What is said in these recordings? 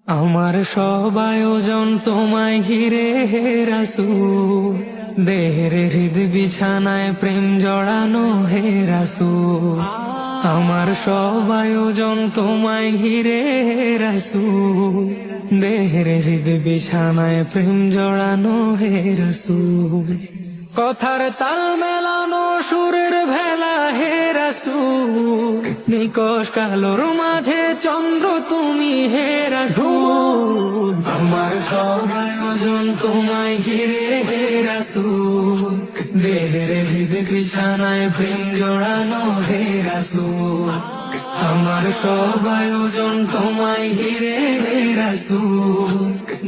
আমার সব আয়োজন তোমায় ঘিরে হে রাসূল, দেহের হৃদ বিছানায় প্রেম জড়ানো হে রাসূল। আমার সব আয়োজন তোমায় ঘিরে হে রাসূল, দেহের হৃদ বিছানায় প্রেম জড়ানো হে রাসূল। কথার তাল মেলানো সুরের ভেলা হে রাসূল, নিকশ কালোর মাঝে চন্দ্র তুমি হে রাসূল। আমার সব আয়োজন তোমায় ঘিরে হে রাসূল, দেহের হৃদ বিছানায় প্রেম জড়ানো হে রাসূল। আমার সব আয়োজন তোমায় ঘিরে হে রাসূল,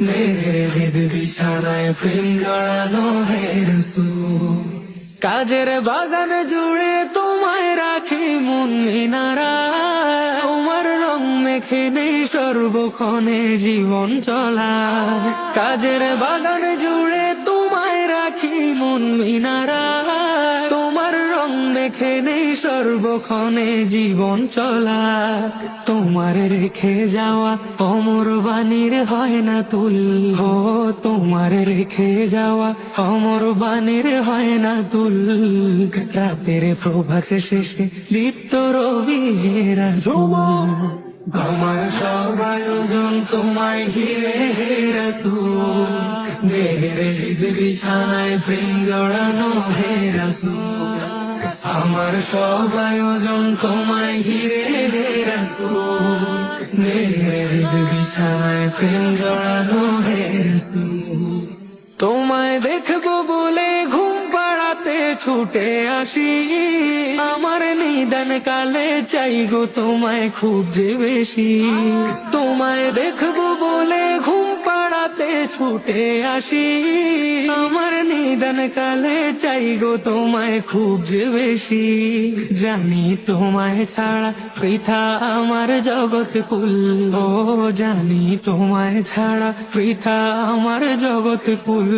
দেহের হৃদ বিছানায় প্রেম জড়ানো হে রাসূল। কাজের বাগান জুড়ে তোমায় রাখি মন মিনারা, তোমার রং মেখে নেই সর্বক্ষণে জীবন চলা। কাজের বাগান জুড়ে তোমায় রাখি মন মিনারা, তোমার রং মেখে নেই সর্বক্ষণে জীবন চলা। তোমার রেখে যাওয়া অমর বাণীর হয় না তুল, ও তোমার রেখে যাওয়া অমর বাণীর হয় না তুল। রাতের প্রভাত শেষে দীপ্ত রবি হে রাসূল। আমার সব আয়োজন তোমায় ঘিরে হে রাসূল, দেহের হৃদ বিছানায় প্রেম জড়ানো হে রাসূল। আমার সব আয়োজন তোমায় ঘিরে হে রাসূল, দেহের হৃদ বিছানায় প্রেম জড়ানো হে রাসূল। তোমায় দেখবো বলে ঘুম পাড়াতে ছুটে আসি, আমার নিদান কালে চাই গো তোমায় খুব যে বেশি। তোমায় দেখবো বলে ঘুম পাড়াতে ছুটে আসি, আমার নিদান কালে চাই গো তোমায় খুব যে বেশি। জানি তোমায় ছাড়া পৃথা আমার জগৎ কুল, ও জানি তোমায় ছাড়া পৃথা আমার জগৎ কুল।